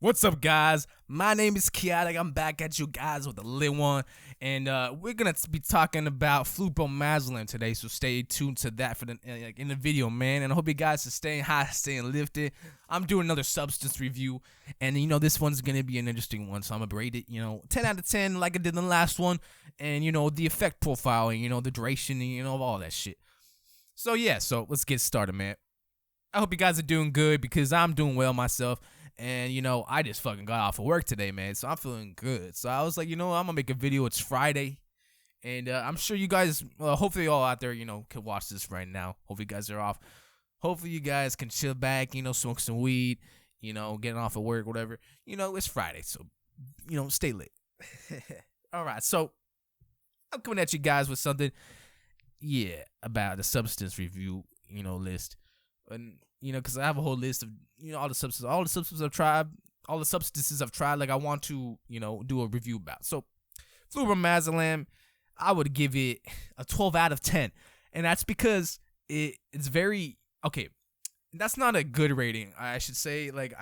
What's up, guys? My name is Chaotic. I'm back at you guys with a lit one, and we're gonna be talking about Flubromazolam today. So stay tuned to that for the in the video, man. And I hope you guys are staying high, staying lifted. I'm doing another substance review, and this one's gonna be an interesting one. So I'm gonna rate it, 10 out of 10, like I did in the last one, and the effect profile, and the duration, and all that shit. So yeah, so let's get started, man. I hope you guys are doing good because I'm doing well myself. And, I just fucking got off of work today, man. So I'm feeling good. So I was like, I'm going to make a video. It's Friday. And I'm sure you guys, hopefully all out there, can watch this right now. Hopefully you guys are off. Hopefully you guys can chill back, smoke some weed, getting off of work, whatever. It's Friday. So, stay lit. All right. So I'm coming at you guys with something, about the substance review, list. And because I have a whole list of all the substances I've tried, like I want to do a review about. So Flubromazolam, I would give it a 12 out of 10, and that's because it's very okay. That's not a good rating, I should say. Like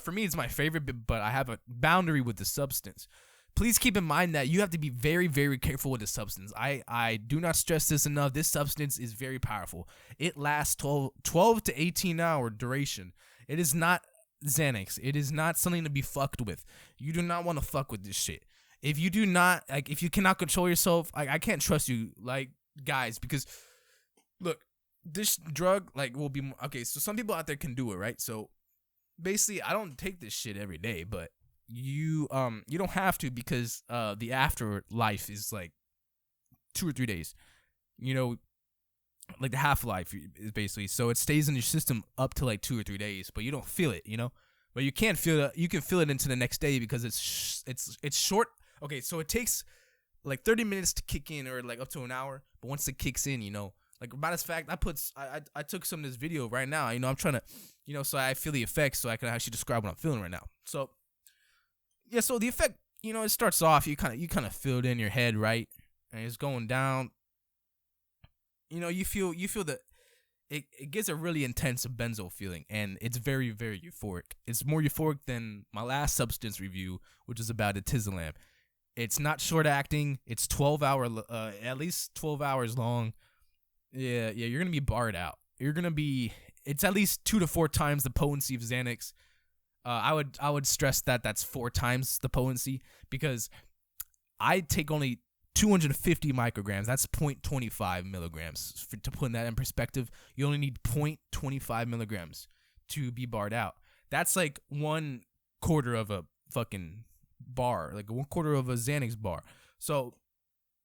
for me, it's my favorite, but I have a boundary with the substance. Please keep in mind that you have to be very, very careful with the substance. I do not stress this enough. This substance is very powerful. It lasts 12 to 18 hour duration. It is not Xanax. It is not something to be fucked with. You do not want to fuck with this shit. If you do not, if you cannot control yourself, I can't trust you, guys, because, look, this drug, will be, okay, so some people out there can do it, right? So, basically, I don't take this shit every day, but you don't have to because the afterlife is 2 or 3 days, the half-life is basically, so it stays in your system up to 2 or 3 days, but you don't feel it, but you can't feel it. You can feel it into the next day because it's short. Okay, so it takes 30 minutes to kick in, or up to an hour, but once it kicks in, matter of fact, I took some of this video right now, I'm trying to, so I feel the effects, so I can actually describe what I'm feeling right now. So yeah, so the effect, it starts off, you kind of feel it in your head, right? And it's going down. You feel that it gets a really intense benzo feeling, and it's very, very euphoric. It's more euphoric than my last substance review, which is about alprazolam. It's not short acting. It's 12 hour, at least 12 hours long. Yeah, you're gonna be barred out. It's at least 2 to 4 times the potency of Xanax. I would stress that that's 4 times the potency, because I take only 250 micrograms. That's 0.25 milligrams. To put that in perspective, you only need 0.25 milligrams to be barred out. That's 1/4 of a fucking bar, 1/4 of a Xanax bar. So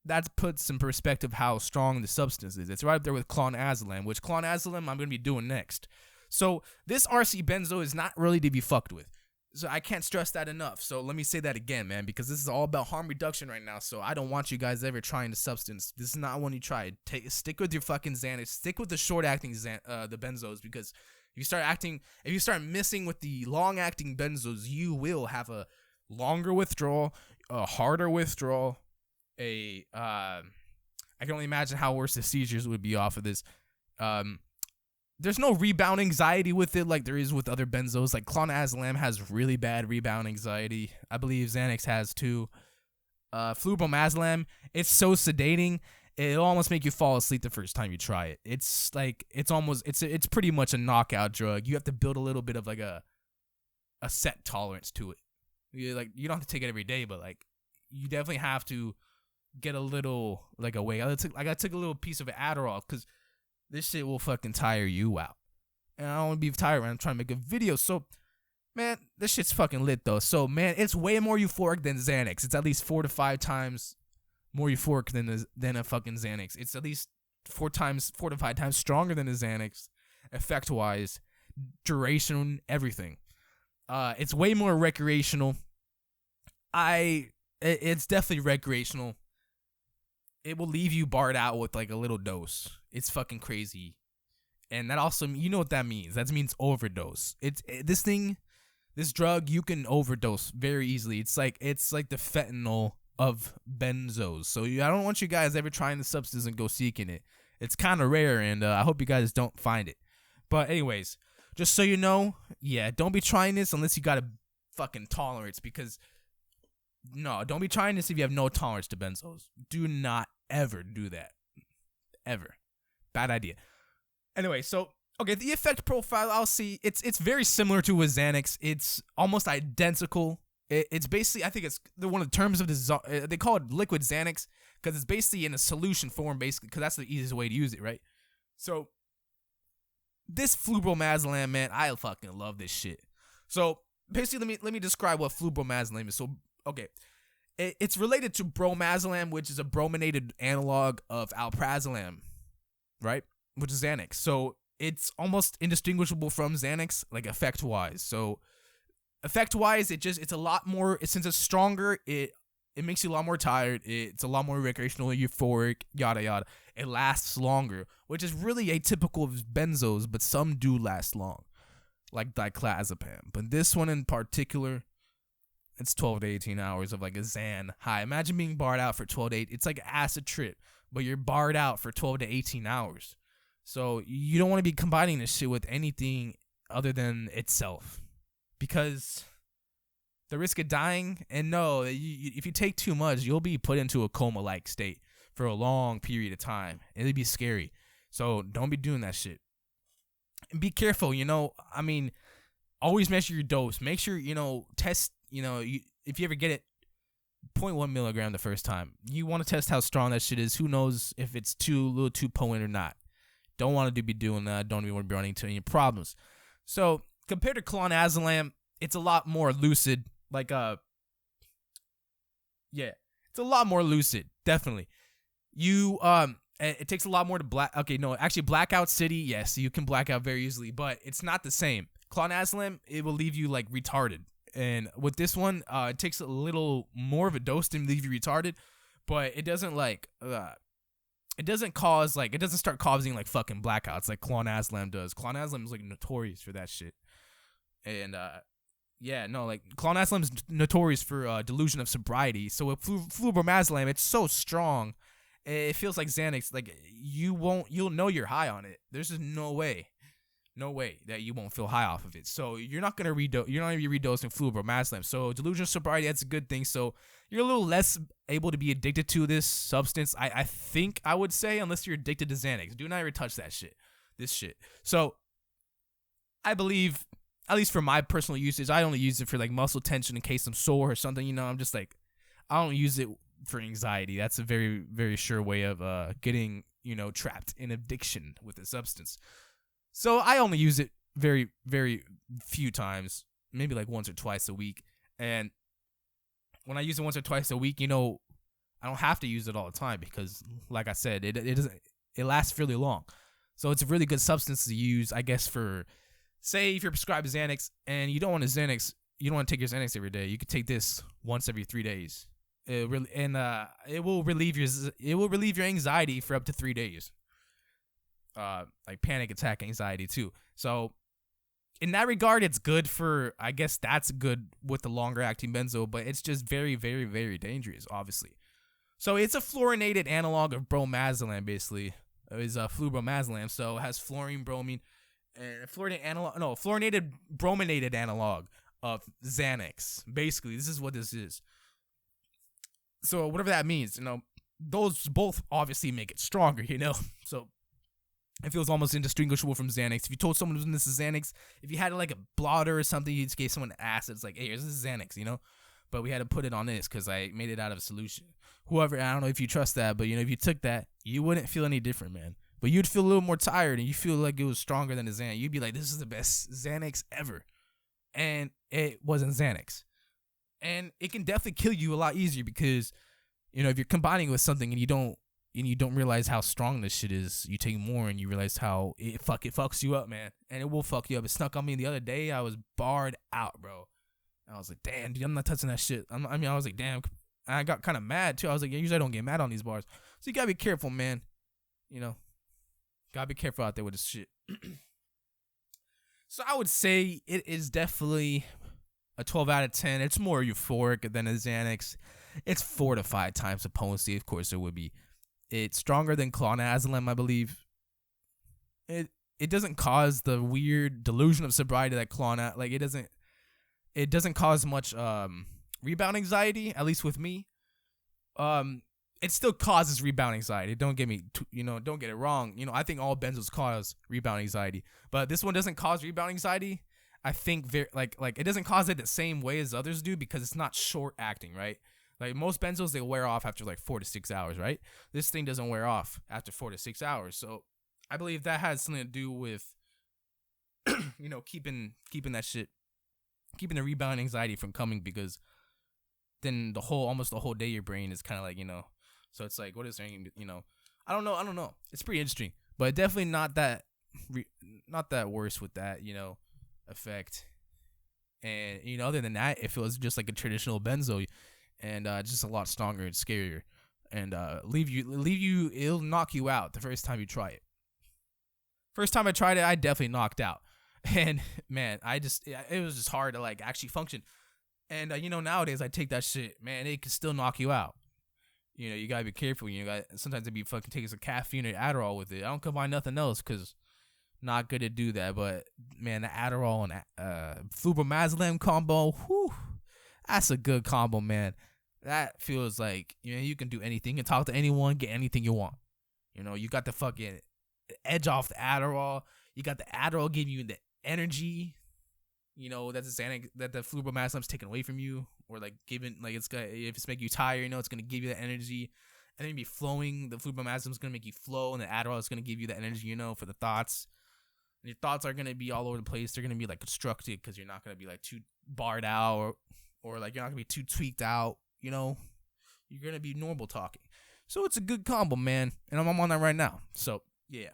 that puts in perspective how strong the substance is. It's right up there with clonazepam, which clonazepam I'm going to be doing next. So this RC benzo is not really to be fucked with. So I can't stress that enough. So let me say that again, man, because this is all about harm reduction right now. So I don't want you guys ever trying the substance. This is not one you try. Stick with your fucking Xanax. Stick with the short acting the benzos, because if you start missing with the long acting benzos, you will have a longer withdrawal, a harder withdrawal. I can only imagine how worse the seizures would be off of this. There's no rebound anxiety with it like there is with other benzos. Clonazepam has really bad rebound anxiety. I believe Xanax has too. Flubromazolam, it's so sedating, it'll almost make you fall asleep the first time you try it. It's pretty much a knockout drug. You have to build a little bit of a set tolerance to it. You don't have to take it every day, but you definitely have to get a little away. I took a little piece of Adderall because this shit will fucking tire you out. And I don't want to be tired when I'm trying to make a video. So, man, this shit's fucking lit, though. So, man, it's way more euphoric than Xanax. It's at least 4 to 5 times more euphoric than a fucking Xanax. It's at least 4 to 5 times stronger than a Xanax, effect-wise, duration, everything. It's way more recreational. It's definitely recreational. It will leave you barred out with a little dose. It's fucking crazy. And that also, you know what that means. That means overdose. This drug, you can overdose very easily. It's like the fentanyl of benzos. So I don't want you guys ever trying the substance and go seeking it. It's kind of rare, and I hope you guys don't find it. But anyways, just so you know, yeah, don't be trying this unless you got a fucking tolerance, because no, don't be trying this if you have no tolerance to benzos. Do not ever do that. Ever. Bad idea. Anyway, so okay, the effect profile I'll see, it's very similar to a Xanax. It's almost identical. It's basically, I think it's one of the terms of the, they call it liquid Xanax because it's basically in a solution form, basically, because that's the easiest way to use it, right? So this Flubromazolam, man, I fucking love this shit. So basically, let me describe what Flubromazolam is. So okay, it's related to bromazolam, which is a brominated analog of alprazolam, right? Which is Xanax. So it's almost indistinguishable from Xanax, like effect wise. So effect wise, it's a lot more, since it's stronger, it makes you a lot more tired. It's a lot more recreational, euphoric, yada yada. It lasts longer, which is really atypical of benzos, but some do last long, like diclazepam. But this one in particular, it's 12 to 18 hours of like a Xan high. Imagine being barred out for 12 to 8. It's like an acid trip, but you're barred out for 12 to 18 hours. So you don't want to be combining this shit with anything other than itself, because the risk of dying, and no, if you take too much, you'll be put into a coma-like state for a long period of time. It'd be scary. So don't be doing that shit. And be careful, I mean, always measure your dose. Make sure, test, if you ever get it, 0.1 milligram the first time. You want to test how strong that shit is. Who knows if it's a little too potent or not. Don't want to be doing that. Don't even want to be running into any problems. So compared to clonazepam, it's a lot more lucid. Like it's a lot more lucid, definitely. It takes a lot more to Blackout City, yes, you can black out very easily, but it's not the same. Clonazepam, it will leave you like retarded, and with this one, it takes a little more of a dose to leave you retarded, but it doesn't it doesn't start causing like fucking blackouts like clonazepam does. Clonazepam is like notorious for that shit, and clonazepam is notorious for delusion of sobriety. So with Flubromazolam, it's so strong, it feels like Xanax. Like you'll know you're high on it. There's just no way that you won't feel high off of it. So you're not gonna be redosing Flubromazolam. So delusion of sobriety, that's a good thing. So you're a little less able to be addicted to this substance. I think I would say, unless you're addicted to Xanax. Do not ever touch this shit. So I believe, at least for my personal usage, I only use it for like muscle tension in case I'm sore or something. I'm just like, I don't use it for anxiety. That's a very, very sure way of getting, trapped in addiction with a substance. So I only use it very, very few times, maybe like once or twice a week. And when I use it once or twice a week, I don't have to use it all the time because, like I said, it lasts fairly long. So it's a really good substance to use, I guess, for, say, if you're prescribed Xanax and you don't want you don't want to take your Xanax every day. You could take this once every 3 days. It will relieve your anxiety for up to 3 days. Like panic attack anxiety too. So in that regard, it's good for, I guess that's good with the longer acting benzo, but it's just very, very, very dangerous, obviously. So it's a fluorinated analog of bromazolam, basically. It's Flubromazolam, so it has fluorine, bromine, and fluorinated brominated analog of Xanax. Basically, this is what this is. So whatever that means, those both obviously make it stronger, So it feels almost indistinguishable from Xanax. If you told someone this is Xanax, if you had like a blotter or something, you just gave someone acid. It's like, hey, this is Xanax, But we had to put it on this because I made it out of a solution. Whoever, I don't know if you trust that, but if you took that, you wouldn't feel any different, man. But you'd feel a little more tired, and you feel like it was stronger than a Xanax. You'd be like, this is the best Xanax ever. And it wasn't Xanax. And it can definitely kill you a lot easier because, if you're combining with something and you don't realize how strong this shit is, you take more and you realize how it fucks you up, man. And it will fuck you up. It snuck on me the other day. I was barred out, bro. I was like, damn, dude, I'm not touching that shit. I was like, damn. I got kind of mad, too. I was like, usually I don't get mad on these bars. So you got to be careful, man. Got to be careful out there with this shit. So I would say it is definitely a 12 out of 10. It's more euphoric than a Xanax. It's 4 to 5 times the potency. Of course, it would be. It's stronger than clonazepam, I believe. It doesn't cause the weird delusion of sobriety that it it doesn't cause much rebound anxiety, at least with me. It still causes rebound anxiety. Don't get it wrong. I think all benzos cause rebound anxiety, but this one doesn't cause rebound anxiety. I think like it doesn't cause it the same way as others do because it's not short acting, right? Like most benzos, they wear off after like 4 to 6 hours, right? This thing doesn't wear off after 4 to 6 hours. So I believe that has something to do with, keeping that shit, keeping the rebound anxiety from coming, because then almost the whole day your brain is kind of like, so it's like, what is there, I don't know. It's pretty interesting, but definitely not that worse with that, effect. And, other than that, it feels just like a traditional benzo, and just a lot stronger and scarier, and it'll knock you out the first time you try it. First time I tried it, I definitely knocked out. And man, it was just hard to like actually function. And nowadays I take that shit, man, it can still knock you out. You gotta be careful. Sometimes it be fucking taking some caffeine or Adderall with it. I don't combine nothing else because not good to do that. But man, the Adderall and Flubromazolam combo, whew, that's a good combo, man. That feels like you can do anything, you can talk to anyone, get anything you want. You got the fucking edge off the Adderall. You got the Adderall giving you the energy, that the Xanax, that the Flubromazolam's taken away from you, or like giving, like if it's making you tired, it's gonna give you that energy, and then you be flowing. The Flubromazolam's gonna make you flow, and the Adderall is gonna give you the energy, for the thoughts. And your thoughts are gonna be all over the place. They're gonna be like constructed because you're not gonna be like too barred out, or like you're not gonna be too tweaked out. You're gonna be normal talking. So it's a good combo, man, and I'm on that right now. So yeah.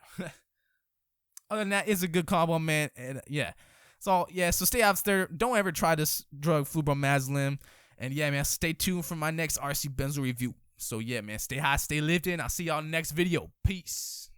Other than that, it's a good combo, man. And yeah. So stay out there. Don't ever try this drug, Flubromazolam. And yeah, man, stay tuned for my next RC Benzo review. So yeah, man, stay high, stay lifted. I'll see y'all in the next video. Peace.